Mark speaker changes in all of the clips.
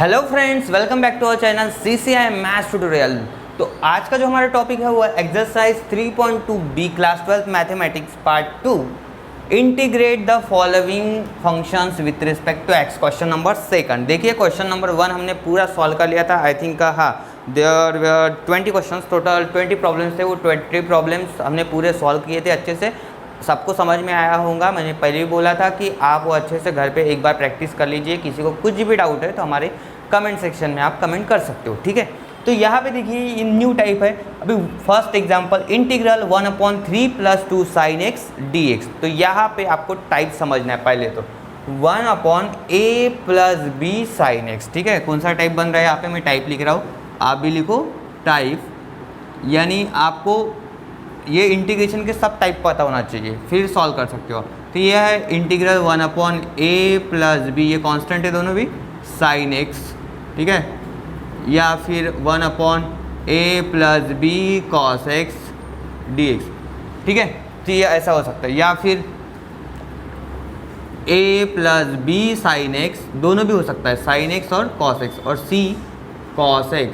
Speaker 1: Hello friends, welcome back to our channel CCI maths tutorial. तो आज का जो हमारा टॉपिक है वो है exercise 3.2 B class 12 mathematics part 2। Integrate the following functions with respect to x. Question number second. देखिए क्वेश्चन नंबर 1 हमने पूरा सॉल्व कर लिया था। आई थिंक हाँ, there were 20 questions, total 20 problems थे। वो 20 प्रॉब्लम्स हमने पूरे सॉल्व किए थे अच्छे से। सबको समझ में आया होगा। मैंने पहले भी बोला था कि आप वो अच्छे से घर पे एक बार प्रैक्टिस कर लीजिए। किसी को कुछ भी डाउट है तो हमारे कमेंट सेक्शन में आप कमेंट कर सकते हो, ठीक है। तो यहाँ पे देखिए ये न्यू टाइप है। अभी first example, integral 1/3 + 2 sin x dx। तो यहाँ पे आपको टाइप समझना है। पहले तो 1/a + b sin x, ठीक है। कौन सा टाइप बन रहा है यहाँ पे, मैं टाइप लिख रहा हूँ, आप भी लिखो टाइप। यानी आपको ये इंटीग्रेशन के सब टाइप पता होना चाहिए, फिर सॉल्व कर सकते हो। तो ये है इंटीग्रल 1/a + b, ये कांस्टेंट है दोनों भी, sin x, ठीक है। या फिर 1/a + b cos x dx, ठीक है। तो ये ऐसा हो सकता है। या फिर a + b sin x, दोनों भी हो सकता है, sin x और cos x, और c cos x।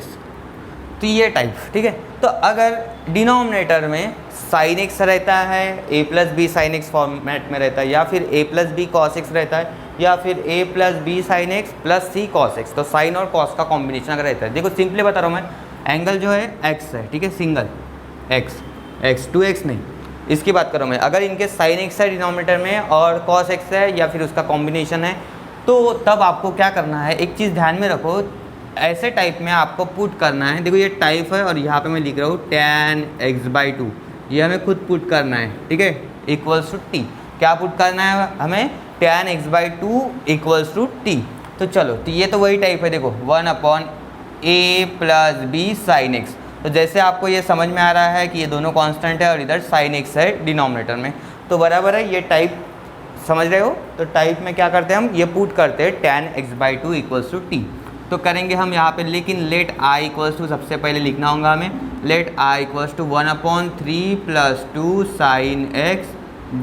Speaker 1: तो ये टाइप, ठीक है। तो अगर डिनोमिनेटर में sin x रहता है, a + b sin x format में रहता है, या फिर a + b cos x रहता है, या फिर a + b sin x + c cos x, तो sin और cos का कॉम्बिनेशन अगर रहता है, देखो सिंपली बता रहा हूँ मैं, एंगल जो है x है, ठीक है, सिंगल x 2x नहीं, इसकी बात कर रहा हूँ मैं। अगर इनके sin x है डिनोमिनेटर में और cos x है, या फिर उसका कॉम्बिनेशन है, तो तब आपको क्या करना है, एक चीज़ ध्यान में रखो, ऐसे टाइप में आपको पुट करना है। देखो ये टाइप है और यहाँ पे मैं लिख रहा हूँ tan x/2, ये हमें खुद पुट करना है, ठीक है, = t। क्या पुट करना है हमें, tan x/2 = t। तो चलो, तो ये तो वही टाइप है। देखो 1/a + b sin x। तो जैसे आपको ये समझ में आ रहा है कि ये दोनों कांस्टेंट है और इधर sin x है डिनोमिनेटर में, तो बराबर है, ये टाइप समझ रहे हो। तो टाइप में क्या करते हैं हम, ये पुट करते हैं tan x/2 = t। तो करेंगे हम यहाँ पे, लेकिन लेट i = सबसे पहले लिखना होगा हमें, late i = 1/3 + 2 sin x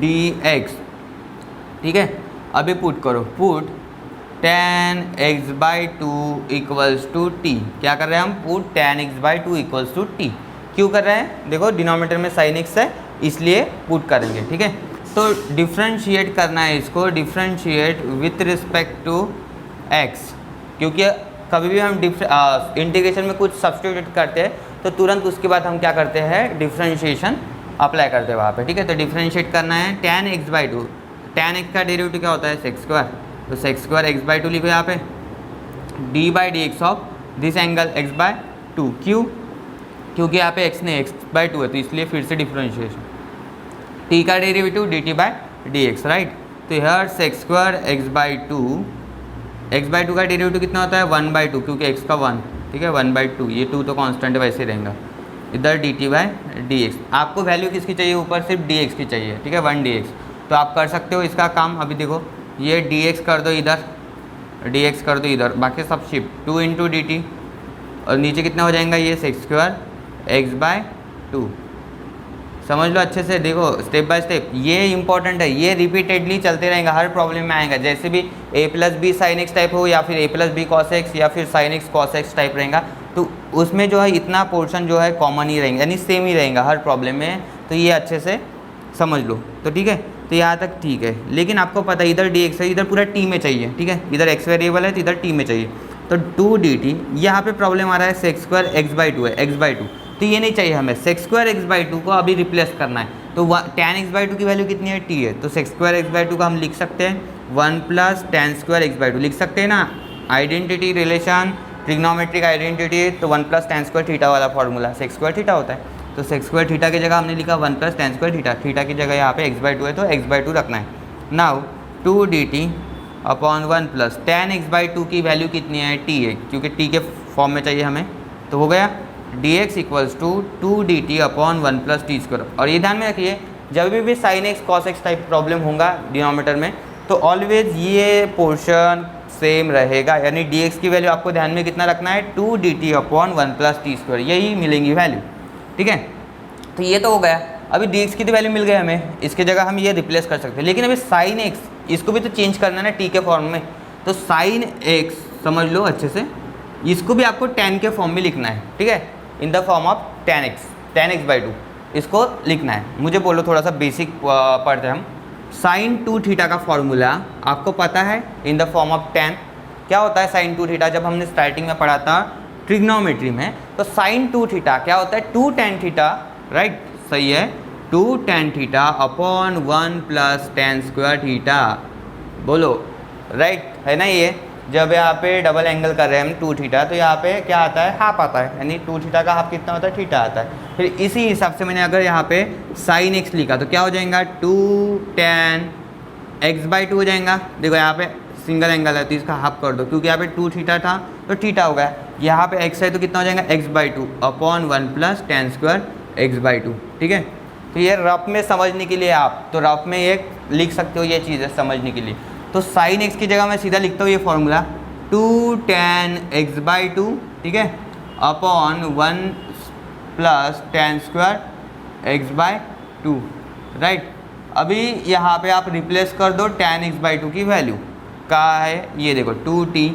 Speaker 1: dx, ठीक है। अभी पुट करो, पुट tan x/2 = t। क्या कर रहे हैं हम, पुट tan x/2 = t। क्यों कर रहे हैं, देखो डिनोमिनेटर में sin x है इसलिए पुट करेंगे, ठीक है। तो डिफ्रेंशिएट करना है इसको, differentiate with respect to x, क्योंकि कभी भी हम इंटीग्रेशन में कुछ सब्स्टिट्यूट करते हैं तो तुरंत उसके बाद हम क्या करते हैं, डिफ्रेंशिएशन अप्लाई करते हैं वहाँ पे, ठीक है। तो डिफ्रेंशिएट करना है tan x/2, tan x का डेरिवेटिव क्या होता है, sec², तो sec² x/2 लिखो यहाँ पे, d/dx of this angle x/2। क्योंकि यहाँ पे x ने x/2 है, तो इसलिए फिर से डिफ्रेंशिएशन, t का डेरिवेटिव dt/dx, राइट। तो यहाँ sec² x/2 का डेरिवेटिव कितना होता है, 1/2, क्योंकि x का 1, ठीक है, 1/2, ये 2 तो कांस्टेंट वैसे रहेगा। इधर dt/dx, आपको वैल्यू किसकी चाहिए, ऊपर सिर्फ dx की चाहिए, ठीक है, 1 dx। तो आप कर सकते हो इसका काम। अभी देखो ये dx कर दो इधर, dx कर दो इधर, बाकी सब शिफ्ट 2 × dt, और नीचे कितना हो जाएगा, ये sec² x/2। समझ लो अच्छे से, देखो स्टेप बाय स्टेप, ये इंपॉर्टेंट है, ये रिपीटेडली चलते रहेगा, हर प्रॉब्लम में आएगा। जैसे भी a + b sin x type हो, या फिर a + b cos x, या फिर sin x cos x type रहेगा, तो उसमें जो है इतना पोर्शन जो है कॉमन ही रहेंगे, यानी सेम ही रहेगा हर प्रॉब्लम में। तो ये अच्छे से समझ लो, तो ठीक है। तो यहाँ तक ठीक है, लेकिन आपको पता है इधर dx है, इधर पूरा t में चाहिए, ठीक है, इधर x वेरिएबल है तो इधर t में चाहिए। तो 2 dt, यहाँ पे प्रॉब्लम आ रहा है sec² x/2 है, x/2, तो ये नहीं चाहिए हमें, sec² x/2 को अभी रिप्लेस करना है। तो tan x/2 की वैल्यू कितनी है, t है, तो sec² x/2 को हम लिख सकते हैं 1 + tan² x/2, लिख सकते हैं ना। आइडेंटिटी रिलेशन, ट्रिग्नोमेट्रिक आइडेंटिटी, तो 1 + tan² थीटा वाला फॉर्मूला, sec² थीटा होता है। तो sec² थीटा की जगह हमने लिखा 1 + tan² थीटा, थीटा की जगह यहाँ पे x/2 है तो x/2 रखना है। नाउ 2 dt/1 + tan x/2 की वैल्यू कितनी है, t है, क्योंकि t के फॉर्म में चाहिए हमें, तो हो गया dx = 2 dt/1 + t²। और ये ध्यान में रखिए, जब भी sin x cos x type problem होगा डिनोमिनेटर में, तो ऑलवेज ये पोर्शन सेम रहेगा, यानी dx की वैल्यू आपको ध्यान में कितना रखना है, 2 dt/1 + t², यही मिलेंगी वैल्यू, ठीक है। तो ये तो हो गया। अभी dx की तो वैल्यू मिल गई हमें, इसके जगह हम ये रिप्लेस कर सकते हैं। लेकिन अभी sin x, इसको भी तो चेंज करना है ना t के फॉर्म में, तो sin x समझ लो अच्छे से, इसको भी आपको tan के फॉर्म में लिखना है, ठीक है, in the form of tan x/2 इसको लिखना है। मुझे बोलो थोड़ा सा बेसिक पढ़ते हैं हम। sin 2 थीटा का फॉर्मूला आपको पता है, in the form of tan। क्या होता है sin 2 थीटा? जब हमने स्टार्टिंग में पढ़ा था ट्रिग्नोमेट्री में, तो sin 2 थीटा क्या होता है? 2 tan थीटा, राइट, सही है, 2 tan theta upon 1 plus tan square theta. बोलो, राइट है ना? ये जब यहाँ पे डबल एंगल कर रहे हैं हम 2 थीटा, तो यहाँ पे क्या आता है? हाफ आता है, यानी 2 थीटा का हाफ कितना होता है? थीटा आता है। फिर इसी हिसाब से मैंने अगर यहाँ पे sin x लिखा तो क्या हो जाएगा? 2 tan x/2 हो जाएगा। देखो यहाँ पे सिंगल एंगल है तो इसका हाफ कर दो, क्योंकि यहाँ पे 2 थीटा था तो थीटा हो गया। यहाँ पे x है तो कितना हो जाएगा? x/2 upon 1 plus tan square x/2, ठीक है। तो ये रफ में समझने के लिए आप तो रफ में ये लिख सकते हो, ये चीज़ है समझने के लिए। तो sin x की जगह मैं सीधा लिखता हूँ ये फॉर्मूला 2 tan x/2, ठीक है, upon 1 plus tan square x/2, right. अभी यहाँ पे आप रिप्लेस कर दो tan x/2 की वैल्यू, का है ये देखो 2t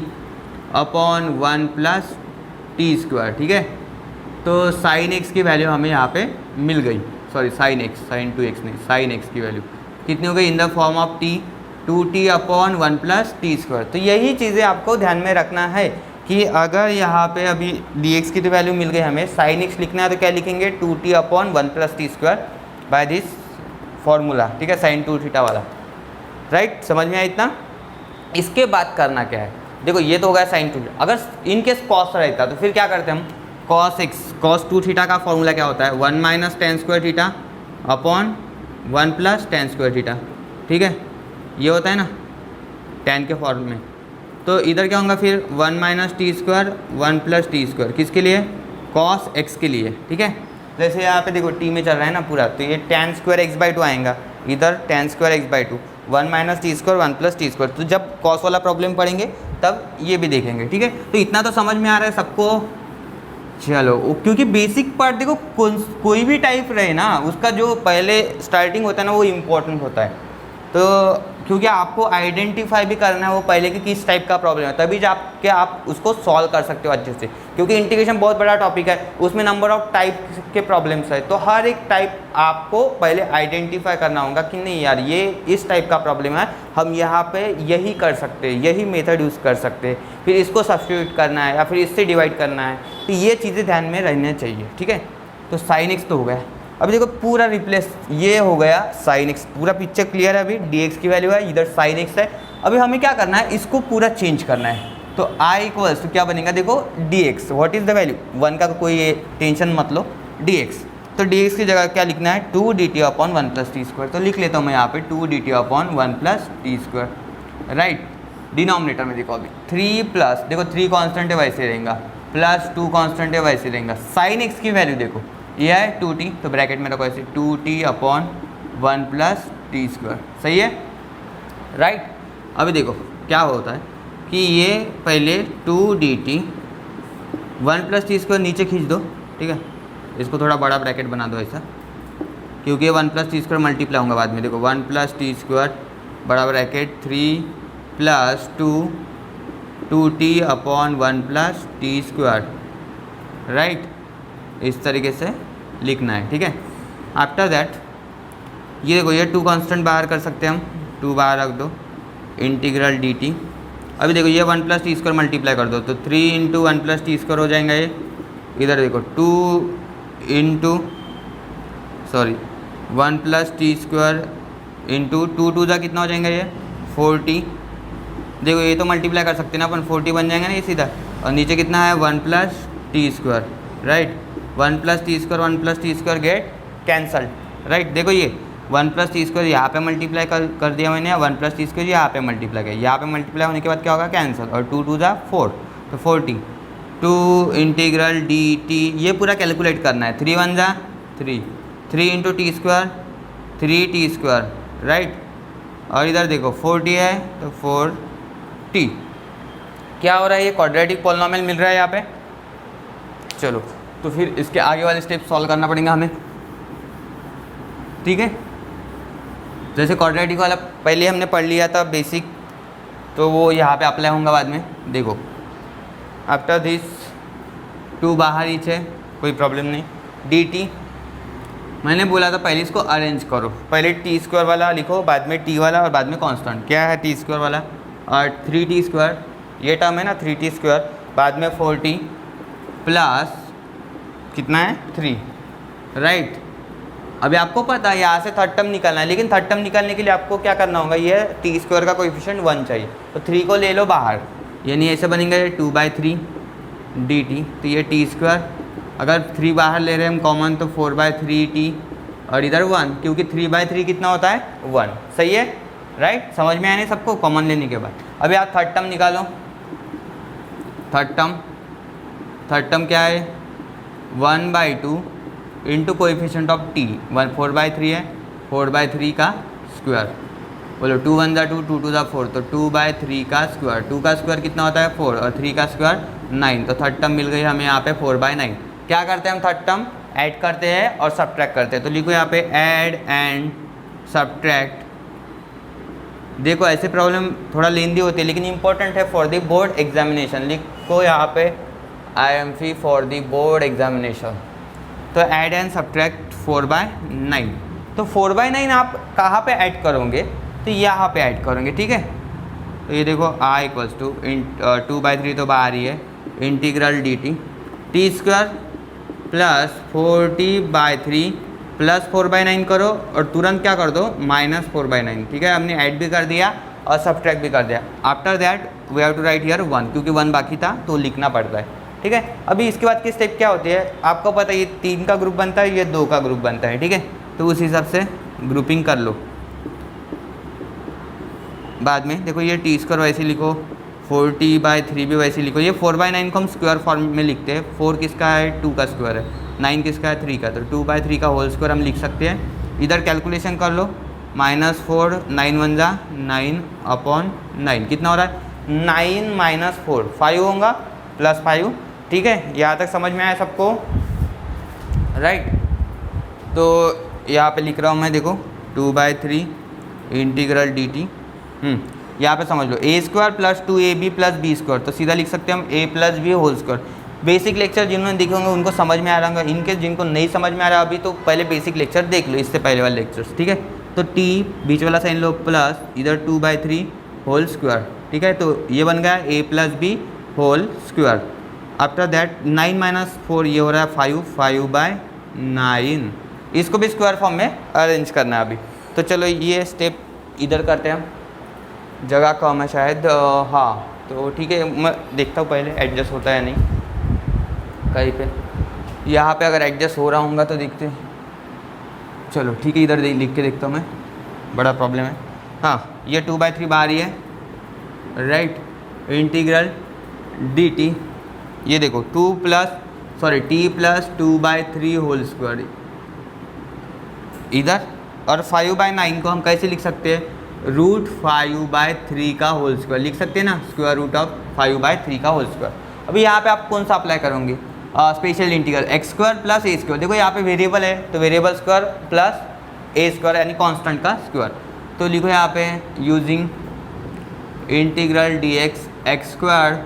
Speaker 1: upon 1 plus t square, ठीक है। तो sin x की वैल्यू हमें यहाँ पे मिल गई, सॉरी sin 2x नहीं, sin x की वैल्यू कितनी हो गई? In the form of t 2t upon 1 plus t square. तो यही चीज़ें आपको ध्यान में रखना है कि अगर यहाँ पे अभी dx की तो वैल्यू मिल गई, हमें sin x लिखना है तो क्या लिखेंगे? 2t upon 1 plus t square by this formula, ठीक है, sin 2 थीटा वाला, राइट। समझ में आया इतना? इसके बाद करना क्या है? देखो ये तो हो गया sin 2। अगर इनकेस cos रहता तो फिर क्या करते हम? cos x, cos 2 थीटा का फॉर्मूला क्या होता है? 1 minus tan square theta upon 1 plus tan square theta, ठीक है, ये होता है ना tan के फॉर्म में। तो इधर क्या होगा फिर? 1 minus T square 1 plus t square, किसके लिए? cos x के लिए, ठीक है। जैसे यहाँ पे देखो t में चल रहा है ना पूरा, तो ये tan स्क्वायर x/2 आएगा, इधर tan square x/2 1 minus T square 1 plus t square. तो जब cos वाला प्रॉब्लम पढ़ेंगे तब ये भी देखेंगे, ठीक है। तो इतना तो समझ में आ रहा है सबको? चलो, क्योंकि बेसिक पार्ट देखो कोई भी टाइप रहे ना, उसका जो पहले स्टार्टिंग होता है ना वो इम्पोर्टेंट होता है। तो क्योंकि आपको आइडेंटिफाई भी करना है वो पहले कि किस टाइप का प्रॉब्लम है, तभी जाके आप उसको सॉल्व कर सकते हो अच्छे से। क्योंकि इंटीग्रेशन बहुत बड़ा टॉपिक है, उसमें नंबर ऑफ टाइप के प्रॉब्लम्स है, तो हर एक टाइप आपको पहले आइडेंटिफाई करना होगा कि नहीं यार ये इस टाइप का प्रॉब्लम है, हम यहाँ पे यही कर सकते हैं, यही मेथड यूज़ कर सकते हैं, फिर इसको सब्स्टिट्यूट करना है या फिर इससे डिवाइड करना है। तो ये चीज़ें ध्यान में रहना चाहिए, ठीक है। तो sin x तो हो गया। अभी देखो पूरा रिप्लेस ये हो गया sin x, पूरा पिक्चर क्लियर है। अभी dx की वैल्यू है, इधर sin x है। अभी हमें क्या करना है? इसको पूरा चेंज करना है। तो i इक्वल्स तो क्या बनेगा? देखो dx, what is the value? 1 का कोई टेंशन मत लो, dx। तो dx की जगह क्या लिखना है? 2 dt upon 1 plus t square. तो लिख लेता हूँ मैं यहाँ पे 2 dt upon 1 plus t square, right. Denominator में देखो अभी 3 प्लस, देखो 3 कॉन्स्टेंट है वैसे रहेगा, प्लस 2 कॉन्स्टेंट है वैसे रहेगा। sin x की वैल्यू देखो ये है 2t, तो ब्रैकेट में रखो ऐसे 2t upon 1 plus t square, सही है, राइट। अभी देखो क्या होता है कि ये पहले 2 dt 1 प्लस टी स्क्वायर नीचे खींच दो, ठीक है, इसको थोड़ा बड़ा ब्रैकेट बना दो ऐसा, क्योंकि ये 1 प्लस टी स्क्वायर मल्टीप्लाई होगा बाद में। देखो 1 प्लस टी स्क्वायर बड़ा bracket 3 plus 2t upon 1 plus t square, right. इस तरीके से लिखना है, ठीक है। आफ्टर दैट ये देखो ये 2 कांस्टेंट बाहर कर सकते हैं हम, 2 बाहर रख दो, इंटीग्रल dt। अभी देखो ये 1 प्लस टी स्क्वायर मल्टीप्लाई कर दो तो 3 इंटू 1 प्लस टी स्क्वायर हो जाएगा ये। इधर देखो 2 into 1 plus t square into 2 जा कितना हो जाएगा ये 40। देखो ये तो मल्टीप्लाई कर सकते हैं ना अपन, 40 बन जाएंगे ना ये सीधा, और नीचे कितना है 1 plus t square, right. 1 plus t square 1 plus t square get cancelled, right. देखो ये 1 प्लस टी स्क्वायर यहाँ पे मल्टीप्लाई कर दिया मैंने, 1 प्लस टी स्क्वायर यहाँ पे मल्टीप्लाई किया, यहाँ पे मल्टीप्लाई होने के बाद क्या होगा कैंसिल, और 2 जा 4 तो 40, 2 इंटीग्रल dt। ये पूरा कैलकुलेट करना है, 3 1 जा 3, 3 into T square 3t square, right. और इधर देखो 4t है तो 4t। क्या हो रहा है? ये क्वाड्रेटिक पॉलिनॉमियल मिल रहा है यहाँ पे। चलो तो फिर इसके आगे वाले स्टेप सॉल्व करना पड़ेगा हमें, ठीक है। जैसे क्वाड्रेटिक वाला पहले हमने पढ़ लिया था बेसिक, तो वो यहाँ पे अप्लाई होगा बाद में। देखो आफ्टर दिस 2 बाहर ही है, कोई प्रॉब्लम नहीं। डी टी मैंने बोला था पहले इसको अरेंज करो, पहले टी स्क्वायर वाला लिखो, बाद में टी वाला और बाद में कांस्टेंट। क्या है टी स्क्वायर वाला? और 3t स्क्वायर, ये टर्म है ना 3t स्क्वायर, बाद में 4t प्लस कितना है 3, राइट। अभी आपको पता है यहाँ से थर्ड टर्म निकालना है, लेकिन थर्ड टर्म निकालने के लिए आपको क्या करना होगा, ये टी स्क्वायर का कोएफिशिएंट 1 चाहिए, तो 3 को ले लो बाहर, यानी ऐसे बनेगा 2/3 dt। तो ये टी स्क्वायर, अगर 3 बाहर ले रहे हैं हम कॉमन तो 4/3t और इधर 1, क्योंकि 3/3 कितना होता है 1, सही है, राइट। समझ में आया नहीं सबको कॉमन लेने के बाद? अभी आप थर्ड टर्म निकालो। थर्ड टर्म क्या है? 1/2 इंटू कोएफिशिएंट ऑफ टी, 4/3 है, 4/3 का स्क्वायर, बोलो 2 1 जा 2, 2 2 जा 4, तो 2/3 का स्क्वायर, 2 का स्क्वायर कितना होता है 4 और 3 का स्क्वायर 9, तो थर्ड टर्म मिल गई हमें यहाँ पे 4/9। क्या करते हैं हम थर्ड टर्म ऐड करते हैं और सब्ट्रैक्ट करते हैं, तो लिखो यहाँ पे ऐड एंड सब्ट्रैक्ट। देखो ऐसे प्रॉब्लम थोड़ा लेंदी होती है लेकिन इंपॉर्टेंट है फॉर द बोर्ड एग्जामिनेशन। लिखो यहाँ पे IMP for the board examination. तो ऐड एंड सब्ट्रैक्ट 4/9, तो 4/9 आप कहाँ पे ऐड करोगे? तो यहाँ पे ऐड करोगे, ठीक है। तो ये देखो I = 2/3 तो बाहर ही है, integral dt T square plus 4t/3 plus 4/9 करो और तुरंत क्या कर दो -4/9, ठीक है। हमने ऐड भी कर दिया और सब्ट्रैक्ट भी कर दिया। After that we have to write here 1, क्योंकि 1 बाकी था तो लिखना पड़ता है, ठीक है। अभी इसके बाद की स्टेप क्या होती है आपको पता है, ये 3 का ग्रुप बनता है, ये 2 का ग्रुप बनता है, ठीक है। तो उस हिसाब से ग्रुपिंग कर लो। बाद में देखो ये टी स्क्वायर वैसे लिखो, 4t/3 भी वैसे लिखो। ये 4/9 को हम स्क्वायर फॉर्म में लिखते हैं, 4 किसका है 2 का स्क्वायर है, 9 किसका है 3 का, तो 2/3 का होल स्क्वायर हम लिख सकते हैं। इधर कैलकुलेशन कर लो, -4 9 1 जा 9/9 कितना हो रहा है 9 - 4 5 होगा +5, ठीक है। यहाँ तक समझ में आया सबको, राइट। तो यहाँ पे लिख रहा हूँ मैं, देखो 2/3 इंटीग्रल dt। यहाँ पे समझ लो a² + 2ab + b², तो सीधा लिख सकते हैं हम a + b whole square. Basic lecture जिन्होंने देखे होंगे उनको समझ में आ रहा होगा, इनके जिनको नहीं समझ में आ रहा अभी तो पहले बेसिक लेक्चर देख लो, इससे पहले वाले लेक्चर्स, ठीक है। तो t बीच वाला साइन लो प्लस इधर 2/3 होल स्क्वायर, ठीक है। तो ये बन गया a + b whole square. After that 9 - 4 ये हो रहा है 5/9। इसको भी स्क्वायर फॉर्म में अरेंज करना है अभी। तो चलो ये स्टेप इधर करते हैं, जगह कम है शायद, हाँ तो ठीक है। मैं देखता हूँ पहले एडजस्ट होता है नहीं कहीं पे, यहाँ पे अगर एडजस्ट हो रहा होगा तो देखते हैं। चलो ठीक है, इधर लिख के देखता हूँ मैं, बड़ा प्रॉब्लम है। हाँ ये 2/3 बाहर ही है, राइट। इंटीग्रल dt, ये देखो t + 2/3 होल स्क्वायर इधर, और 5/9 को हम कैसे लिख सकते हैं, √5/3 का होल स्क्वायर लिख सकते हैं ना, √5/3 का होल स्क्वायर। अभी यहाँ पे आप कौन सा अप्लाई करोगे, स्पेशल इंटीग्रल x² + a²। देखो यहाँ पे वेरिएबल है तो वेरिएबल स्क्वायर प्लस a² यानी कांस्टेंट का स्क्वायर। तो लिखो यहाँ पे using integral dx x²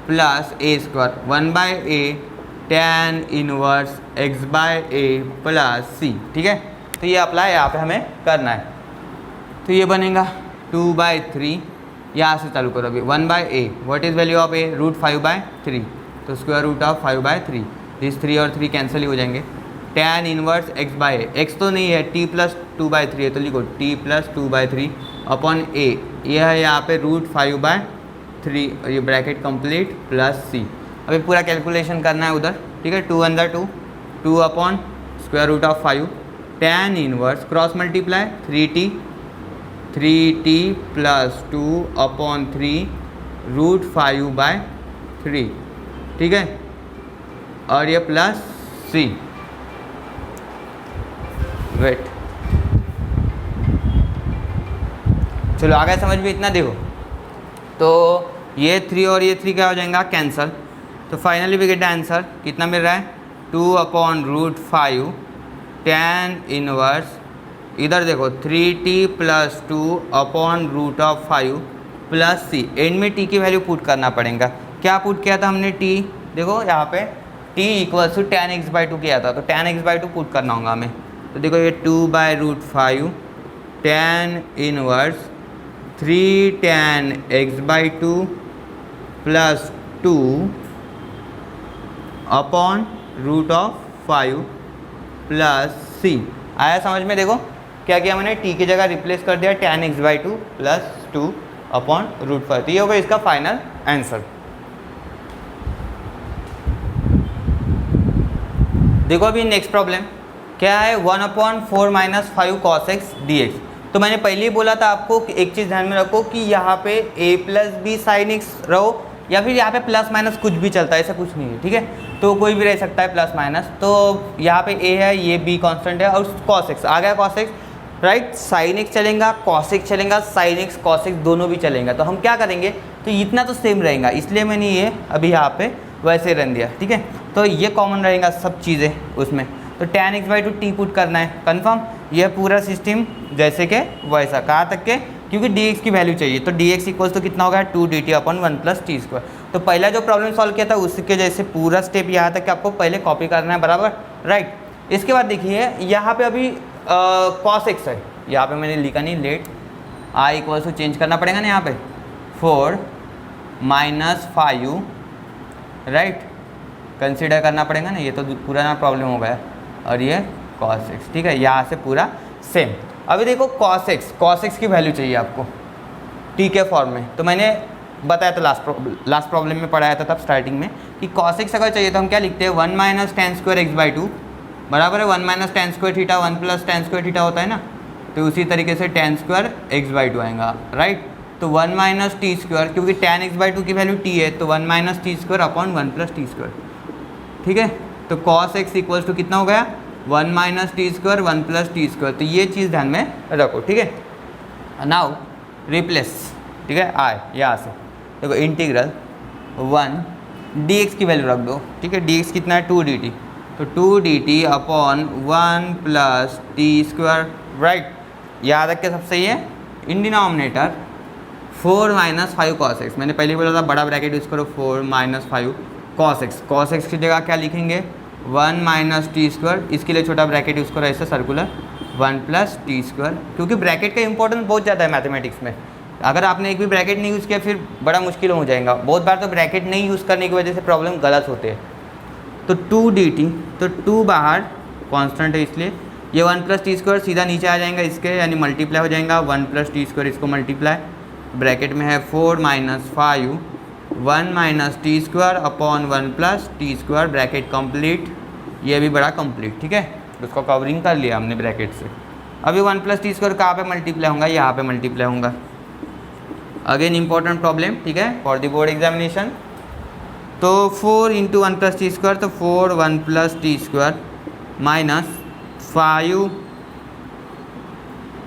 Speaker 1: + a² 1/a tan 1 x/a + c, ठीक है। तो ये अप्लाई यहाँ पे हमें करना है। तो ये बनेगा 2/3, यहाँ से चालू करो अभी 1/a, what is value of a, √5/3, तो √5/3, इस 3 और 3 कैंसिल ही हो जाएंगे। tan 1 x/a, x तो नहीं है t + 2/3 है, तो लिखो t + 2/3 अपॉन a, ये है यहाँ पे √5/3, ये ब्रैकेट कंप्लीट प्लस c। अभी पूरा कैलकुलेशन करना है उधर, ठीक है। 2 1 जा 2, 2 upon √5 tan 1 cross multiply 3t + 2/3 √5/3, ठीक है। और ये प्लस c, वेट। चलो आगे समझ में इतना देखो, तो ये 3 और ये 3 क्या हो जाएगा कैंसल। तो finally we get the answer, कितना मिल रहा है 2/√5 tan 1, इधर देखो 3t + 2/√5 + c, एंड में t की वैल्यू पुट करना पड़ेगा। क्या पुट किया था हमने टी, देखो यहाँ पे T equals to tan x/2 किया था, तो tan x/2 पुट करना होगा हमें। तो देखो ये 2/√5 tan inverse 3 tan x/2 plus 2 upon √5 plus c। आया समझ में? देखो क्या किया मैंने, t की जगह रिप्लेस कर दिया tan x/2 प्लस 2 अपॉन √5। तो ये होगा इसका फाइनल आंसर। देखो अभी नेक्स्ट प्रॉब्लम क्या है, 1/4 माइनस 5 cos x dx। तो मैंने पहले ही बोला था आपको कि एक चीज़ ध्यान में रखो कि यहाँ पे a plus b sine x रहो या फिर यहाँ पे प्लस माइनस कुछ भी चलता है, ऐसा कुछ नहीं है, ठीक है। तो कोई भी रह सकता है प्लस माइनस। तो यहाँ पे a है, ये b कांस्टेंट है और cos x आ गया, cos x right. Sine x चलेगा, cos x चलेगा, साइन x cos x दोनों भी चलेगा। तो हम क्या करेंगे, तो इतना तो सेम रहेगा, इसलिए मैंने ये अभी यहाँ पे वैसे रन दिया, ठीक है। तो ये कॉमन रहेगा सब चीज़ें उसमें। तो tan x/2 t पुट करना है कंफर्म। यह पूरा सिस्टम जैसे कि वैसा, कहाँ तक के, क्योंकि dx की वैल्यू चाहिए। तो dx इक्वल्स तो कितना होगा 2dt upon 1 plus t square. तो पहला जो प्रॉब्लम सॉल्व किया था उसके जैसे पूरा स्टेप यहाँ तक के आपको पहले कॉपी करना है, बराबर राइट। इसके बाद देखिए यहाँ पे अभी cos x है, यहाँ पे मैंने लिखा नहीं, let i equals to change करना पड़ेगा ना, यहाँ पे 4 माइनस 5 राइट, कंसीडर करना पड़ेगा ना, ये तो पूरा ना प्रॉब्लम हो गया। और ये cos x, ठीक है, यहाँ से पूरा सेम। अभी देखो cos x की वैल्यू चाहिए आपको t के फॉर्म में। तो मैंने बताया था लास्ट प्रॉब्लम में पढ़ाया था तब स्टार्टिंग में कि cos x अगर चाहिए तो हम क्या लिखते हैं, 1 माइनस tan स्क्वायर x/2 बराबर है 1 minus tan square theta 1 plus tan square theta होता है ना। तो उसी तरीके से tan स्क्वायर x/2 आएगा राइट। तो 1 माइनस टी स्क्वायर, क्योंकि tan x/2 की वैल्यू t है, तो 1 minus T square upon 1 plus t square, ठीक है। तो cos x इक्वल्स टू कितना हो गया, 1 minus T square 1 plus t square. तो ये चीज़ ध्यान में रखो, ठीक है। नाउ रिप्लेस, ठीक है, आए यहाँ से देखो इंटीग्रल 1 dx की वैल्यू रख दो, ठीक है। dx कितना है 2dt, तो 2dt upon 1 plus t square right. याद रख के सब सही है। In denominator 4 minus 5 cos x, मैंने पहले बोला था बड़ा ब्रैकेट यूज़ करो, 4 माइनस 5 cos x की जगह क्या लिखेंगे 1 माइनस टी स्क्वायर, इसके लिए छोटा ब्रैकेट यूज़ करो ऐसे सर्कुलर 1 प्लस टी स्क्वायर, क्योंकि ब्रैकेट का इंपॉर्टेंस बहुत ज़्यादा है मैथमेटिक्स में। अगर आपने एक भी ब्रैकेट नहीं यूज़ किया फिर बड़ा मुश्किल हो जाएगा। बहुत बार तो ब्रैकेट नहीं यूज़ करने की वजह से प्रॉब्लम गलत होते हैं। तो 2dt, तो 2 बाहर कांस्टेंट है इसलिए ये 1 प्लस टी स्क्वायर सीधा नीचे आ जाएगा इसके, यानी मल्टीप्लाई हो जाएगा 1 प्लस टी स्क्वायर, इसको मल्टीप्लाई, ब्रैकेट में है 4 minus 5 1 minus T square upon 1 plus t square, bracket complete, ये भी बड़ा कंप्लीट, ठीक है। उसको कवरिंग कर लिया हमने ब्रैकेट से। अभी 1 प्लस टी स्क्वायर कहाँ पे मल्टीप्लाई होगा, यहाँ पे मल्टीप्लाई होगा। अगेन इंपॉर्टेंट प्रॉब्लम, ठीक है, फॉर द बोर्ड एग्जामिनेशन। तो 4 इंटू 1 प्लस टी स्क्वायर, तो 4 1 plus t square minus 5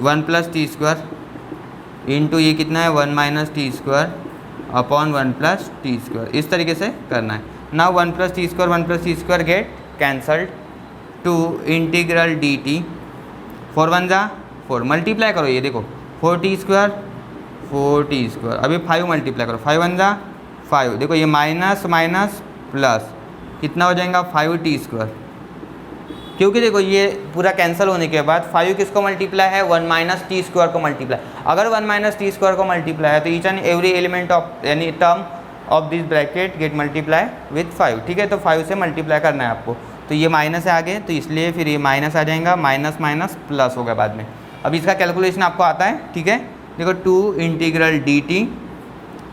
Speaker 1: 1 plus t square into ये कितना है 1 minus T square upon 1 plus t square, इस तरीके से करना है। Now 1 plus t square 1 plus t square get cancelled to integral d t, 4 1 जा 4, मल्टीप्लाई करो, ये देखो 4 टी स्क्वायर 4 टी स्क्वायर, अभी 5 मल्टीप्लाई करो, 5 1 जा 5, देखो ये माइनस माइनस प्लस कितना हो जाएगा 5 टी स्क्वायर, क्योंकि देखो ये पूरा कैंसिल होने के बाद 5 किसको मल्टीप्लाई है 1 माइनस टी स्क्वायर को मल्टीप्लाई। अगर 1 माइनस टी स्क्वायर को मल्टीप्लाई है तो each and every element of यानी term of this bracket get multiply with 5, ठीक है। तो 5 से मल्टीप्लाई करना है आपको, तो ये माइनस है आगे, तो इसलिए फिर ये माइनस आ जाएगा, माइनस माइनस प्लस होगा बाद में। अब इसका कैलकुलेशन आपको आता है, ठीक है। देखो 2 इंटीग्रल डी टी,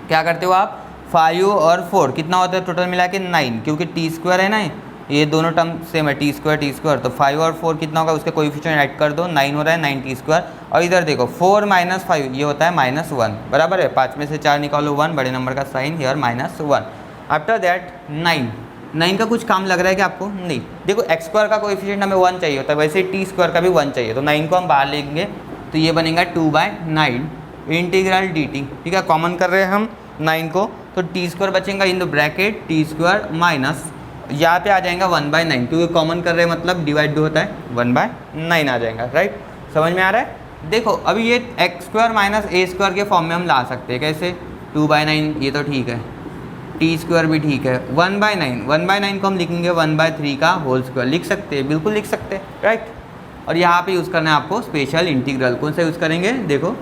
Speaker 1: क्या करते हो आप 5 और 4 कितना होता है टोटल मिला के 9, क्योंकि टी स्क्वायर है ना, ये दोनों टर्म सेम है, टी स्क्वायर, तो 5 और 4 कितना होगा उसके कोएफिशिएंट ऐड कर दो, 9 हो रहा है 9 टी स्क्वायर। और इधर देखो 4 माइनस 5 ये होता है -1, बराबर है, 5 में से 4 निकालो 1, बड़े नंबर का साइन हियर -1। आफ्टर दैट 9 का कुछ काम लग रहा है कि आपको नहीं, देखो x स्क्वायर का कोएफिशिएंट हमें 1 चाहिए होता है, वैसे टी स्क्वायर का भी 1 चाहिए, तो 9 को हम बाहर लेंगे तो ये बनेगा 2/9 इंटीग्रल डी टी, ठीक है। कॉमन कर रहे हैं हम 9 को, तो टी स्क्वायर बचेगा in the bracket T square minus यहाँ पे आ जाएगा 1/9, क्योंकि कॉमन कर रहे हैं मतलब डिवाइड भी होता है 1/9 आ जाएगा, राइट। समझ में आ रहा है। देखो अभी ये x square minus a square के फॉर्म में हम ला सकते हैं, कैसे 2/9, ये तो ठीक है, टी स्क्वायर भी ठीक है। 1/9 को हम लिखेंगे 1/3 का होल स्क्वायर, लिख सकते हैं, बिल्कुल लिख सकते हैं, राइट। और यहाँ पे यूज़ करना है आपको स्पेशल इंटीग्रल। कौन सा यूज़ करेंगे, देखो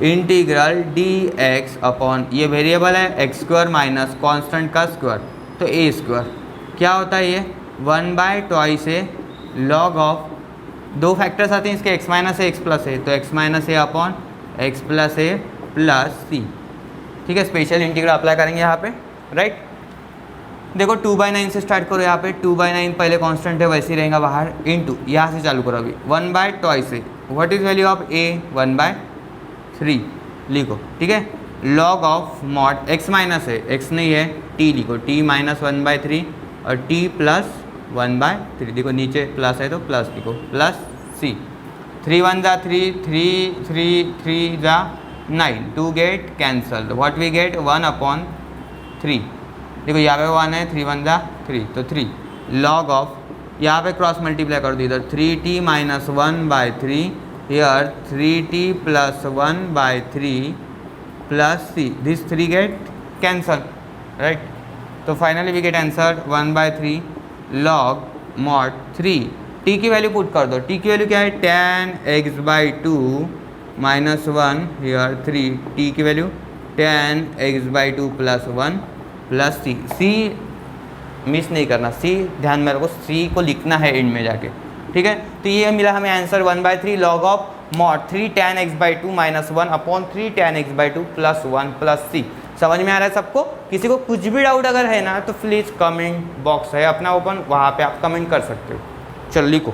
Speaker 1: इंटीग्रल dx अपॉन, ये वेरिएबल है एक्स स्क्वायर माइनस कॉन्स्टेंट का स्क्वायर, तो ए स्क्वायर क्या होता है ये 1/2 ए लॉग ऑफ, दो फैक्टर्स आते हैं इसके x माइनस ए एक्स प्लस ए, तो x माइनस ए अपॉन एक्स प्लस ए प्लस सी, ठीक है। स्पेशल इंटीग्रल अप्लाई करेंगे यहाँ पे, राइट। देखो 2/9 से स्टार्ट करो, यहाँ पे 2/9 पहले कांस्टेंट है वैसे ही रहेगा बाहर, इनटू यहाँ से चालू करो अभी 1/2 से, what is value of a 1/3 लिखो, ठीक है। Log of mod x minus है, x नहीं है t लिखो, t माइनस 1/3 और t प्लस 1/3, देखो नीचे प्लस है तो प्लस लिखो, प्लस c, 3 1 जा 3, 3 जा 9, 2 get cancel, what we get 1/3, देखो यहाँ पे 1 है, 3 1 जा 3, तो 3 लॉग ऑफ, यहाँ पे क्रॉस मल्टीप्लाई कर दो इधर, 3t minus 1/3 here 3t plus 1/3 plus c, this 3 get cancel, right. तो finally we get answer 1/3 log mod 3, t की वैल्यू पुट कर दो, t की वैल्यू क्या है tan x/2 minus 1 here 3, t की value tan x/2 plus 1 plus c miss नहीं करना, c ध्यान में रखो, c को लिखना है एंड में जाके, ठीक है। तो ये मिला हमें answer 1/3 log of mod 3 tan x/2 minus 1 upon 3 tan x/2 plus 1 plus c। समझ में आ रहा है सबको? किसी को कुछ भी डाउट अगर है ना तो प्लीज़ कमेंट बॉक्स है अपना ओपन, वहाँ पे आप कमेंट कर सकते हो। चलो लिखो,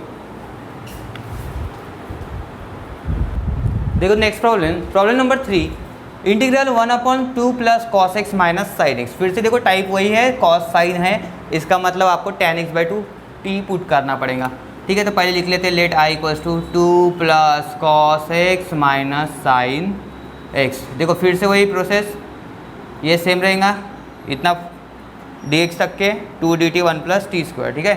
Speaker 1: देखो next problem number 3, integral 1/2 plus cos x minus sine x. फिर से देखो टाइप वही है, कॉस साइन है, इसका मतलब आपको tan x/2 t पुट करना पड़ेगा, ठीक है। तो पहले लिख लेते हैं let i equals to 2 plus cos x minus sine x. देखो फिर से वही प्रोसेस, ये सेम रहेगा, इतना dx तक के 2dt 1 प्लस टी स्क्वायर, ठीक है।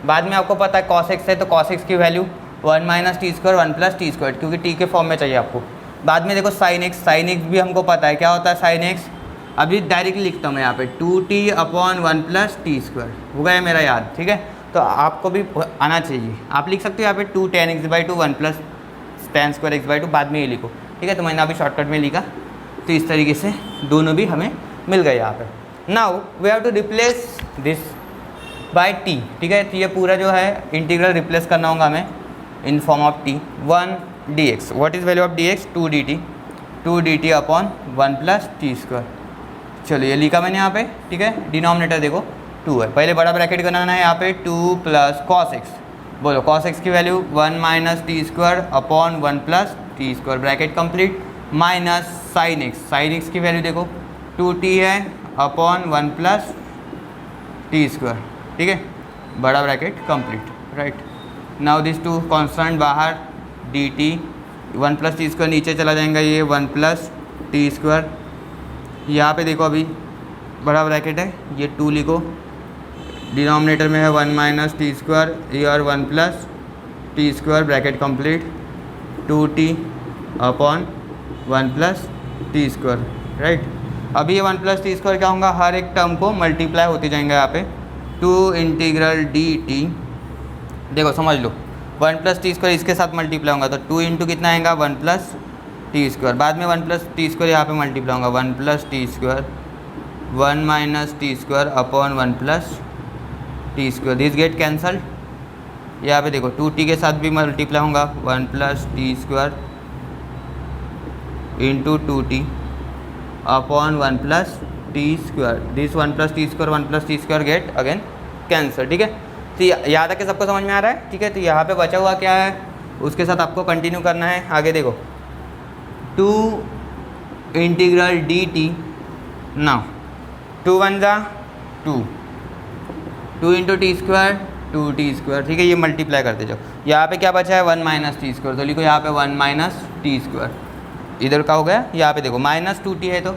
Speaker 1: बाद में आपको पता है कॉस एक्स है तो कॉस एक्स की value 1 minus T square 1 plus t square, क्योंकि t के फॉर्म में चाहिए आपको। बाद में देखो साइन एक्स भी हमको पता है क्या होता है साइन एक्स, अभी डायरेक्टली लिखता हूँ मैं यहाँ पे 2t upon 1 plus t square, हो गया मेरा याद, ठीक है। तो आपको भी आना चाहिए, आप लिख सकते हो यहाँ पे 2 tan x/2 1 plus tan square x/2, बाद में ये लिखो, ठीक है। तो मैंने अभी शॉर्टकट में लिखा, तो इस तरीके से दोनों भी हमें मिल गए यहाँ पे। Now we have to replace this by t, ठीक है। तो ये पूरा जो है इंटीग्रल रिप्लेस करना होगा हमें in form of t 1 dx, what is value of dx 2dt upon 1 plus t square. चलो ये लिखा मैंने यहाँ पे, ठीक है। डिनोमिनेटर देखो 2 है, पहले बड़ा ब्रैकेट बनाना है यहाँ पे 2 प्लस कॉस एक्स, बोलो कॉस एक्स की value 1 minus T square upon 1 plus t square, bracket complete, minus sine x की वैल्यू देखो 2t है अपॉन 1 प्लस टी स्क्वायर, ठीक है, बड़ा bracket complete, right. Now this 2 constant बाहर, dt 1 प्लस टी स्क्वायर नीचे चला जाएगा, ये 1 प्लस टी स्क्वायर, यहाँ पे देखो अभी बड़ा ब्रैकेट है, ये 2 लिखो, डिनोमिनेटर में है 1 माइनस टी स्क्वायर, यार 1 plus t square, bracket complete, 2t upon 1 plus t square, right. अभी ये 1 प्लस टी स्क्वायर क्या होगा, हर एक टर्म को मल्टीप्लाई होते जाएंगे यहाँ पे, 2 इंटीग्रल dt, देखो समझ लो 1 प्लस टी स्क्वायर इसके साथ मल्टीप्लाई होगा तो 2 इंटू कितना आएगा 1 प्लस टी स्क्वायर, बाद में 1 प्लस टी स्क्वायर यहाँ पे मल्टीप्लाई होगा 1 plus t square 1 minus T square upon 1 plus t square, this get cancel. यहाँ पे देखो 2t के साथ भी मल्टीप्लाई होगा 1 plus t square into 2t upon 1 plus t square, this 1 plus t square get again cancel, ठीक है। तो यहाँ तक के सबको समझ में आ रहा है, ठीक है। तो यहाँ पे बचा हुआ क्या है, उसके साथ आपको कंटिन्यू करना है आगे। देखो 2 इंटीग्रल dt, नाउ 2 1 जा 2 into T square 2t square, ठीक है। ये मल्टीप्लाई करते जाओ, यहाँ पे क्या बचा है 1 माइनस टी स्क्वायर, तो लिखो यहाँ पे 1 माइनस टी स्क्वायर, इधर का हो गया, यहाँ पे देखो माइनस 2t है तो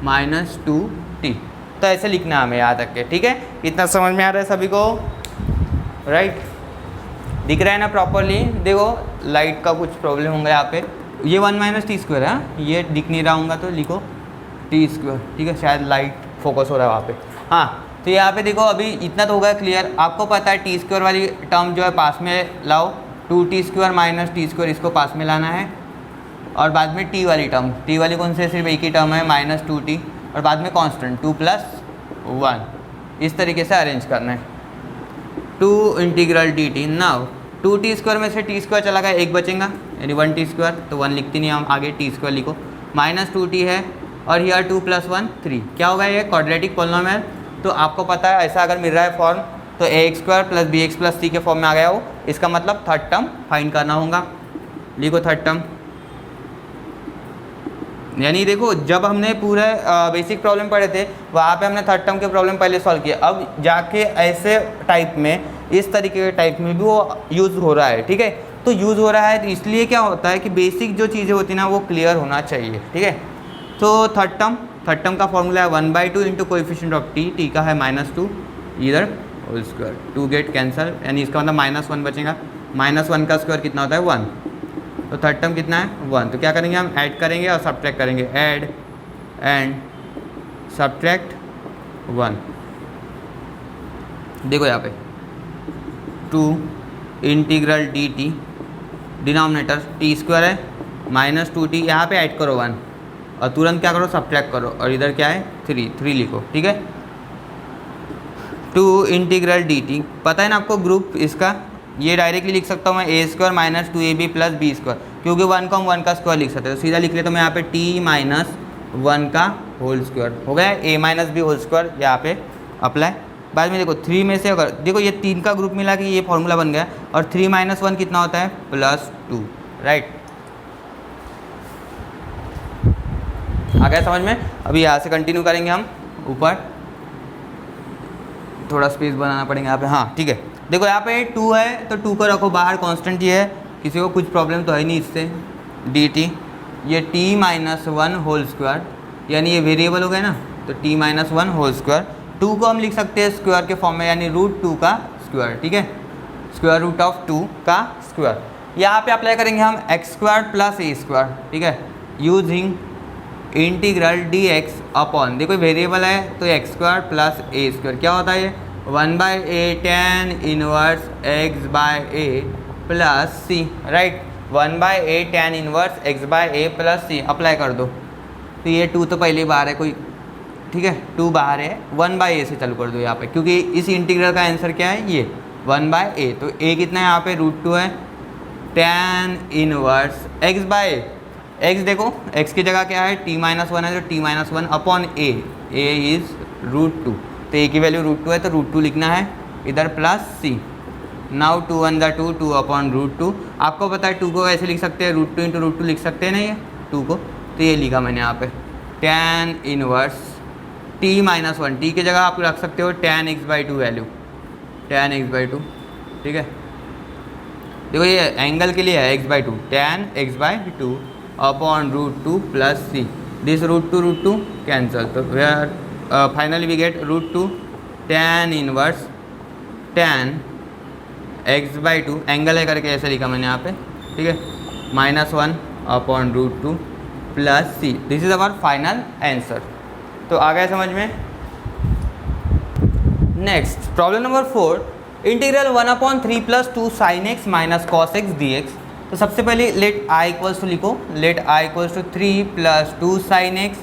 Speaker 1: माइनस 2t, तो ऐसे लिखना हमें यहाँ तक के, ठीक है। इतना समझ में आ रहा है सभी को, राइट। दिख रहा है ना प्रॉपरली, देखो लाइट का कुछ प्रॉब्लम होगा यहाँ पे, ये 1 माइनस टी स्क्वायर है, ये दिख नहीं रहा होगा तो लिखो टी स्क्वायर, ठीक है। शायद लाइट फोकस हो रहा है वहाँ पे। हाँ, तो यहाँ पे देखो अभी इतना तो होगा क्लियर। आपको पता है टी स्क्वायर वाली टर्म जो है पास में लाओ, 2t² माइनस t², इसको पास में लाना है। और बाद में t वाली टर्म, t वाली कौन से सिर्फ एक ही टर्म है -2t, और बाद में कांस्टेंट 2 + 1, इस तरीके से अरेंज करना है। 2 इंटीग्रल dt। नाउ 2t² में से t² चला गया, एक बचेगा यानी 1t², तो 1 लिखते नहीं हम, आगे t² लिखो। -2t है और यहाँ 2 + 1 3, क्या होगा ये क्वाड्रेटिक पॉलिनोमियल। तो आपको पता है ऐसा अगर मिल रहा है फॉर्म तो ax² + bx + c के फॉर्म में आ गया हो, इसका मतलब थर्ड टर्म फाइंड करना होगा। लिखो थर्ड टर्म, यानी देखो जब हमने पूरे बेसिक प्रॉब्लम पढ़े थे वहाँ पे हमने थर्ड टर्म के प्रॉब्लम पहले सॉल्व किया, अब जाके ऐसे टाइप में, इस तरीके के टाइप में भी वो यूज़ हो रहा है। ठीक है, तो यूज़ हो रहा है तो इसलिए क्या होता है कि बेसिक जो चीज़ें होती हैं ना वो क्लियर होना चाहिए। ठीक है, तो थर्ड टर्म का फॉर्मूला है 1/2 इंटू कोएफिशिएंट ऑफ टी का है -2, इधर होल स्क्वायर, 2 गेट कैंसल, यानी इसका मतलब -1 बचेगा। -1 का स्क्वायर कितना होता है 1, तो थर्ड टर्म कितना है 1। तो क्या करेंगे हम, ऐड करेंगे और सब्ट्रैक्ट करेंगे, ऐड एंड सब्ट्रैक्ट 1। देखो यहाँ पे 2 इंटीग्रल dt, डिनोमिनेटर t² है -2t, यहाँ पे ऐड करो 1 और तुरंत क्या करो सब्ट्रैक्ट करो, और इधर क्या है 3 लिखो। ठीक है, 2 इंटीग्रल dt, पता है ना आपको ग्रुप इसका, ये डायरेक्टली लिख सकता हूँ मैं a² - 2ab + b², क्योंकि 1 को हम 1 का स्क्वायर लिख सकते हैं, तो सीधा लिख लेते तो मैं यहाँ पे t - 1 का होल स्क्वायर हो गया, a - b होल स्क्वायर यहाँ पे अप्लाई। बाद में देखो 3 में से अगर देखो ये 3 का ग्रुप मिला कि ये फॉर्मूला बन गया, और 3 - 1 कितना होता है +2, राइट। आ गया समझ में। अभी यहाँ से कंटिन्यू करेंगे हम, ऊपर थोड़ा स्पेस बनाना पड़ेगा यहाँ पे। हाँ ठीक है, देखो यहाँ पे 2 है तो 2 को रखो बाहर, कांस्टेंट ये है, किसी को कुछ प्रॉब्लम तो है नहीं इससे। dt, ये t - 1 होल स्क्वायर, यानी ये वेरिएबल हो गया ना, तो t - 1 होल स्क्वायर। 2 को हम लिख सकते हैं स्क्वायर के फॉर्म में, यानी √2 का स्क्वायर। ठीक है, √2 का स्क्वायर। यहाँ पे अप्लाई करेंगे हम x² + a²। ठीक है, यूजिंग इंटीग्रल dx अपॉन, देखो वेरिएबल है तो x² + a², क्या होता है ये 1/a tan inverse x/a + c, right. 1/a tan inverse x/a + c apply कर दो, तो ये 2 तो पहले बाहर है कोई, ठीक है 2 बाहर है, 1/a से चालू कर दो यहाँ पे, क्योंकि इस इंटीग्रल का आंसर क्या है ये 1/a, तो a कितना है यहाँ पे √2 है, tan इनवर्स x/a, x देखो x की जगह क्या है t - 1 है, तो t - 1 अपॉन a इज़ √2, तो a की वैल्यू √2 है तो √2 लिखना है इधर प्लस c। Now 2 × 1 = 2, 2 upon √2। आपको पता है 2 को ऐसे लिख सकते हैं, √2 × √2 लिख सकते हैं ना ये 2 को, तो ये लिखा मैंने यहाँ पे tan इनवर्स t - 1, t की जगह आप रख सकते हो tan x/2 value, tan x/2। ठीक है, देखो ये एंगल के लिए है x/2, tan x/2 upon √2 + c, this √2 cancel, तो where finally we get √2 tan inverse tan x/2, angle है करके ऐसे लिखा मैंने यहाँ पे। ठीक है, -1 upon √2 + c, this is our final answer. तो आ गया समझ में। Next problem number 4, integral 1/3 + 2 sin x - cos x dx। तो सबसे पहले लेट i इक्वल्स टू लिखो, let i equals to 3 + 2 sin x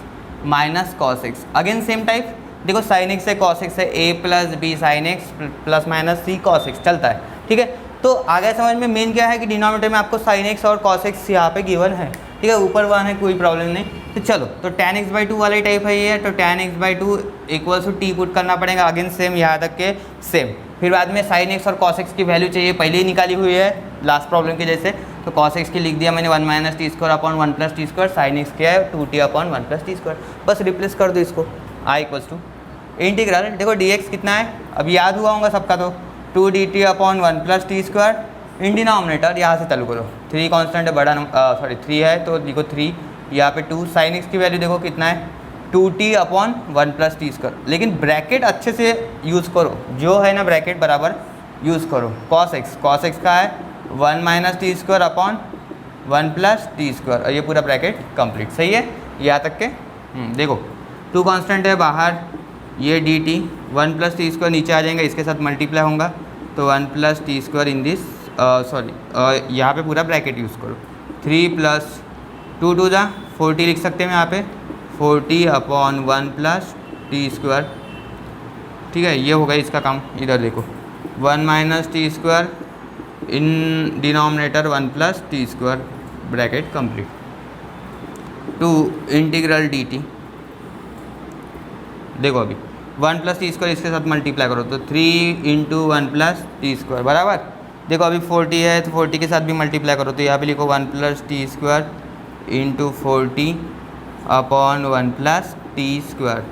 Speaker 1: - cos x। Again same type, देखो sin x है cos x है, a + b sin x ± c cos x चलता है। ठीक है, तो आगे समझ में मेन क्या है कि डिनोमिनेटर में आपको sin x और cos x यहाँ पे गिवन है। ठीक है, ऊपर 1 है कोई प्रॉब्लम नहीं। तो चलो, तो tan x/2 वाला ही टाइप है ये, तो tan x/2 equals to t put करना पड़ेगा, अगेन सेम यहाँ तक के सेम। फिर बाद में sin x और cos x की वैल्यू चाहिए, पहले ही निकाली हुई है लास्ट प्रॉब्लम के जैसे, तो cos x की लिख दिया मैंने 1 - t² upon 1 + t², sin x क्या है 2t अपॉन 1 + t², बस रिप्लेस कर दो इसको। i इक्वल्स टू इंटीग्रल, देखो dx कितना है अभी याद हुआ होगा सबका, तो 2dt upon 1 + t², in denominator यहाँ से चालू करो, 3 कांस्टेंट है बड़ा सॉरी 3 है तो देखो 3, यहाँ पे 2, sin x की वैल्यू देखो कितना है 2t अपॉन 1 + t², लेकिन ब्रैकेट अच्छे से यूज़ करो, जो है ना ब्रैकेट बराबर यूज़ करो। cos x का है 1 - t² अपॉन 1 + t², और ये पूरा ब्रैकेट कंप्लीट, सही है यहाँ तक के। देखो 2 कांस्टेंट है बाहर, ये D T 1 plus t square नीचे आ जाएगा, इसके साथ मल्टीप्लाई होगा तो 1 plus t square in this sorry यहाँ पे पूरा ब्रैकेट यूज़ करो 3 प्लस 2 टू ज़ा 40 लिख सकते हैं यहाँ पे 40 अपॉन 1 प्लस टी स्क्वायर। ठीक है, ये होगा इसका काम। इधर देखो 1 minus T square in denominator 1 plus t square bracket complete. 2 integral d T, देखो अभी 1 प्लस टी स्क्वायर इसके साथ मल्टीप्लाई करो तो 3 इंटू 1 प्लस टी स्क्वायर बराबर। देखो अभी 40 है तो 40 के साथ भी मल्टीप्लाई करो तो यहाँ पे लिखो 1 plus t square into 40 upon 1 plus t square.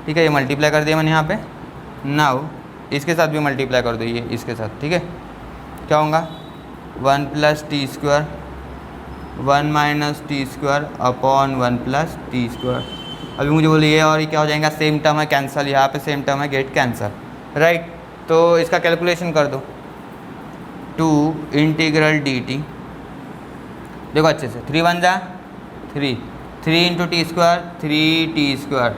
Speaker 1: ठीक है, ये मल्टीप्लाई कर दिया मैंने यहाँ पे। नाउ इसके साथ भी मल्टीप्लाई कर दो, ये इसके साथ। ठीक है, क्या होगा 1 plus t square 1 minus T square upon 1 plus t square. अभी मुझे बोलिए ये और ये क्या हो जाएगा, सेम टर्म है कैंसिल, यहाँ पे सेम टर्म है गेट कैंसिल, राइट। तो इसका कैलकुलेशन कर दो 2 इंटीग्रल डी टी, देखो अच्छे से 3 1 जा 3 3 into T square 3 T square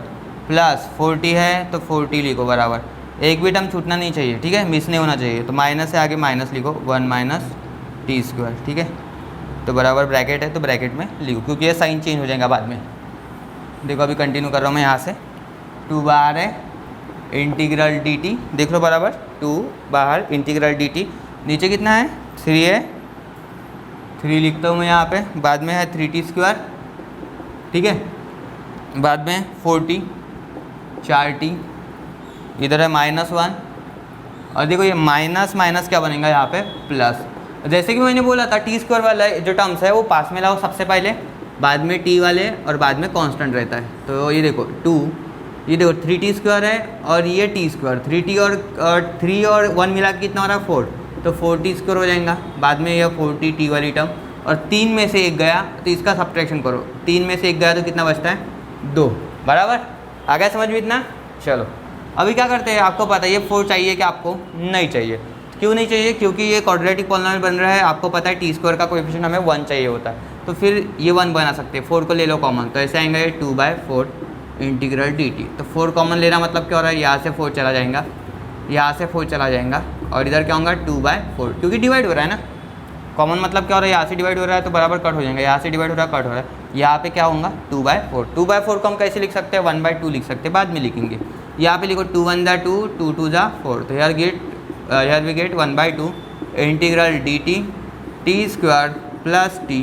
Speaker 1: plus 40 है तो 40 लिखो बराबर, एक भी टर्म छूटना नहीं चाहिए। ठीक है, मिस नहीं होना चाहिए, तो माइनस से आगे माइनस लिखो 1 माइनस टी स्क्वायर। ठीक है, तो बराबर ब्रैकेट है तो ब्रैकेट में लिखो क्योंकि ये साइन चेंज हो जाएगा बाद में। देखो अभी कंटिन्यू कर रहा हूँ मैं यहाँ से, 2 बाहर है इंटीग्रल डी टी, देख लो बराबर 2 बाहर इंटीग्रल डी टी, नीचे कितना है 3 है, 3 लिखता हूँ मैं यहाँ पे, बाद में है 3t स्क्वायर। ठीक है, बाद में 40 4t, इधर है -1 और देखो ये माइनस माइनस क्या बनेगा यहाँ पे प्लस। जैसे कि मैंने बोला था टी स्क्वायर वाला जो टर्म्स है वो पास में लाओ सबसे पहले, बाद में टी वाले और बाद में कांस्टेंट रहता है। तो ये देखो 2, ये देखो 3t स्क्वायर है और ये टी स्क्वायर, 3t और 3 और 1 मिला के कितना हो रहा है 4, तो 4t स्क्वायर हो जाएगा। बाद में यह 40 टी वाली टर्म और 3 में से 1 गया तो इसका सब्ट्रैक्शन करो, 3 में से 1 गया तो कितना बचता है 2 बराबर। आ गया समझ में इतना? चलो अभी क्या करते हैं, आपको पता है ये 4 चाहिए कि आपको नहीं चाहिए। क्यों नहीं चाहिए? क्योंकि ये क्वाड्रेटिक पॉलिनोमियल बन रहा है, आपको पता है टी स्क्वायर का कोएफिशिएंट हमें 1 चाहिए होता है, तो फिर ये 1 बना सकते हैं। 4 को ले लो कॉमन, तो ऐसे आएगा ये 2/4 इंटीग्रल डी टी। तो 4 कॉमन लेना मतलब क्या हो रहा है, यहाँ से 4 चला जाएगा, यहाँ से 4 चला जाएगा और इधर क्या होगा 2/4, क्योंकि डिवाइड हो रहा है ना। कॉमन मतलब क्या हो रहा है, यहाँ से डिवाइड हो रहा है तो बराबर कट हो जाएगा, यहाँ से डिवाइड हो रहा है कट हो रहा है, यहाँ पे क्या होगा 2/4। 2/4 को हम कैसे लिख सकते हैं, 1/2 लिख सकते हैं, बाद में लिखेंगे। यहाँ पे लिखो 2 1 2 2 2 4, तो here we get 1/2 integral d T T square plus T,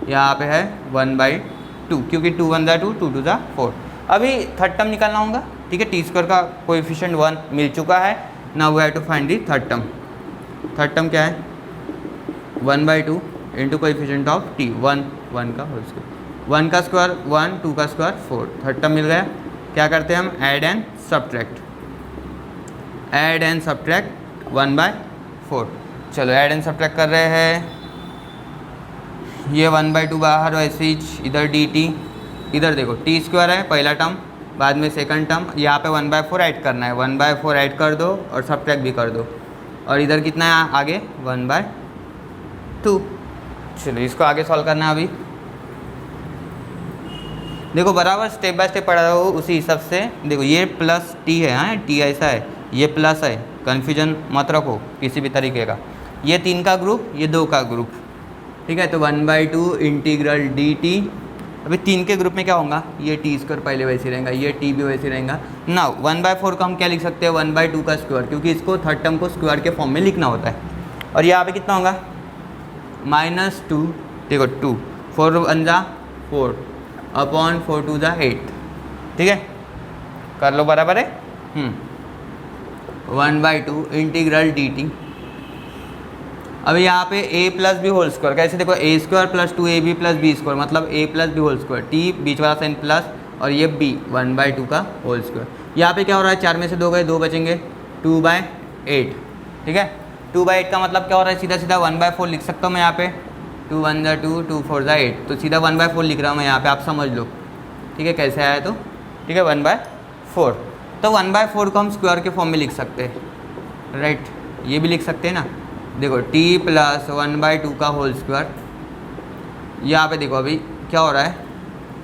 Speaker 1: यहाँ पे है 1/2 क्योंकि 2 1 2 2 2 4। अभी थर्ड टर्म निकालना होगा। ठीक है, टी स्क्वायर का कोएफिशिएंट 1 मिल चुका है। Now we have to find the third term. Third term क्या है 1/2 इंटू कोएफिशिएंट ऑफ टी, 1 1 का होल स्क्वायर, 1 का स्क्वायर 1 2 का स्क्वायर 4। थर्ड टर्म मिल गया। क्या करते हैं हम, add and subtract, add and subtract 1/4। चलो ऐड एंड सब्ट्रैक्ट कर रहे हैं, ये 1/2 बाहर, वैसे ही इधर डी टी, इधर देखो टी स्क्वायर है पहला टर्म, बाद में सेकंड टर्म, यहाँ पे 1/4 ऐड करना है, 1/4 ऐड कर दो और सब्ट्रैक्ट भी कर दो, और इधर कितना है आगे 1/2। चलो इसको आगे सॉल्व करना है। अभी देखो बराबर स्टेप बाय स्टेप पढ़ा हो उसी हिसाब से। देखो ये प्लस टी है, हाँ टी ऐसा है, ये प्लस है, कन्फ्यूजन मत रखो किसी भी तरीके का। ये 3 का ग्रुप, ये 2 का ग्रुप। ठीक है, तो 1/2 इंटीग्रल डी टी। अभी 3 के ग्रुप में क्या होगा, ये टी स्क्वायर पहले वैसे रहेगा, ये टी भी वैसे रहेगा। ना 1/4 को हम क्या लिख सकते हैं 1/2 का स्क्वायर, क्योंकि इसको थर्ड टर्म को स्क्वायर के फॉर्म में लिखना होता है। और यहाँ पे कितना होगा -2, देखो 2 4 1 4 अपॉन 4 2 8। ठीक है, कर लो बराबर है। 1/2 इंटीग्रल डी टी। अभी यहाँ पे a plus b whole square, कैसे देखो a square plus 2ab plus b square, मतलब a plus b whole square, t बीच वाला साइन प्लस और ये b 1/2 का होल स्क्वायर। यहाँ पे क्या हो रहा है, 4 में से 2 गए, 2 बचेंगे, 2/8। ठीक है, 2/8 का मतलब क्या हो रहा है, सीधा सीधा 1/4 लिख सकता हूँ मैं यहाँ पे, 2 1 2 2 4 8, तो सीधा 1/4 लिख रहा हूँ मैं यहाँ पे, आप समझ लो। ठीक है, कैसे आया तो, ठीक है 1/4। तो 1/4 को हम स्क्वायर के फॉर्म में लिख सकते हैं, राइट। ये भी लिख सकते हैं ना, देखो t प्लस 1/2 का होल स्क्वायर। यहाँ पे देखो अभी क्या हो रहा है,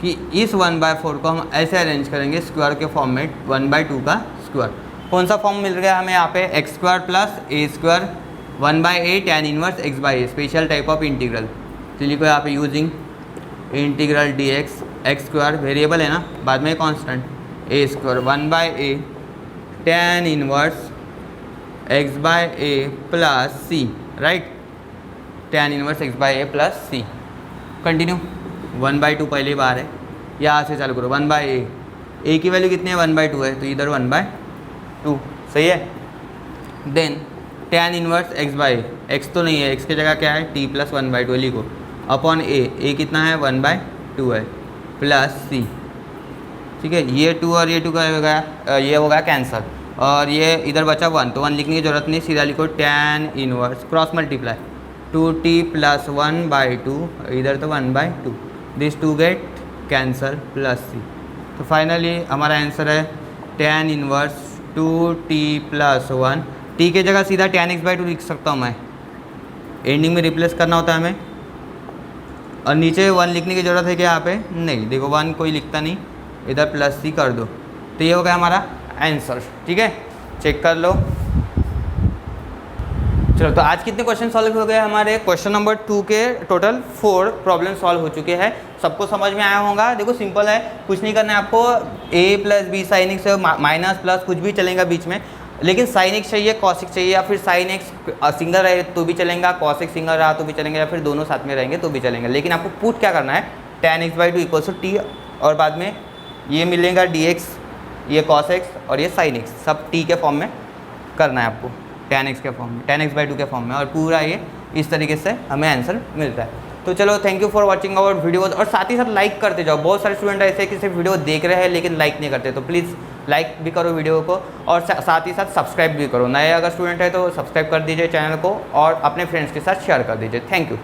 Speaker 1: कि इस 1/4 को हम ऐसे अरेंज करेंगे स्क्वायर के फॉर्म में 1/2 का स्क्वायर। कौन सा फॉर्म मिल गया हमें यहाँ पे, x square plus a square 1/a tan inverse x by a, special type of integral. तो लिखो यहाँ पे using integral d x square variable है ना, बाद में constant, a square 1/a tan inverse x by a plus c, right, tan inverse x by a plus c. Continue 1/2 पहली बार है, यहाँ से चालू करो 1/a, ए की वैल्यू कितनी है 1/2 है, तो इधर 1/2 सही है। Then tan inverse x by, x तो नहीं है, एक्स की जगह क्या है t प्लस 1/2 लिखो, अपॉन ए कितना है 1/2 है, प्लस सी, ठीक है। ये 2 और ये 2 का हो गया, ये हो गया कैंसर, और ये इधर बचा 1, तो 1 लिखने की जरूरत नहीं, सीधा लिखो tan inverse cross multiply 2t plus 1/2, इधर तो 1/2, दिस 2 गेट कैंसर प्लस सी। तो फाइनली हमारा आंसर है tan inverse 2t plus 1, t की जगह सीधा tan x/2 लिख सकता हूँ मैं, एंडिंग में रिप्लेस करना होता है हमें, और नीचे 1 लिखने की ज़रूरत है क्या यहाँ पे, नहीं, देखो 1 कोई लिखता नहीं, इधर प्लस सी कर दो, तो ये हो गया हमारा आंसर, ठीक है, चेक कर लो। चलो, तो आज कितने क्वेश्चन सॉल्व हो गए हमारे, क्वेश्चन नंबर 2 के टोटल 4 प्रॉब्लम सॉल्व हो चुके हैं। सबको समझ में आया होगा। देखो सिंपल है, कुछ नहीं करना है आपको, a plus b sine x minus plus कुछ भी चलेगा बीच में, लेकिन साइन एक्स चाहिए, कॉस एक्स चाहिए, या फिर साइन एक्स सिंगल रहे तो भी चलेगा, कॉस एक्स सिंगल रहा तो भी चलेंगे, या फिर दोनों साथ में रहेंगे तो भी चलेंगे। लेकिन आपको पुट क्या करना है, tan x/2 equals to T, और बाद में ये मिलेगा dx, ये cos x और ये sin x, सब t के फॉर्म में करना है आपको, tan x के फॉर्म में, tan x/2 के फॉर्म में, और पूरा ये इस तरीके से हमें आंसर मिलता है। तो चलो, thank you for watching our videos, और साथ ही साथ लाइक करते जाओ। बहुत सारे स्टूडेंट ऐसे हैं कि सिर्फ वीडियो देख रहे हैं लेकिन लाइक नहीं करते, तो प्लीज़ लाइक भी करो वीडियो को, और साथ ही साथ सब्सक्राइब भी करो। नए अगर स्टूडेंट है तो सब्सक्राइब कर दीजिए चैनल को, और अपने फ्रेंड्स के साथ शेयर कर दीजिए। Thank you.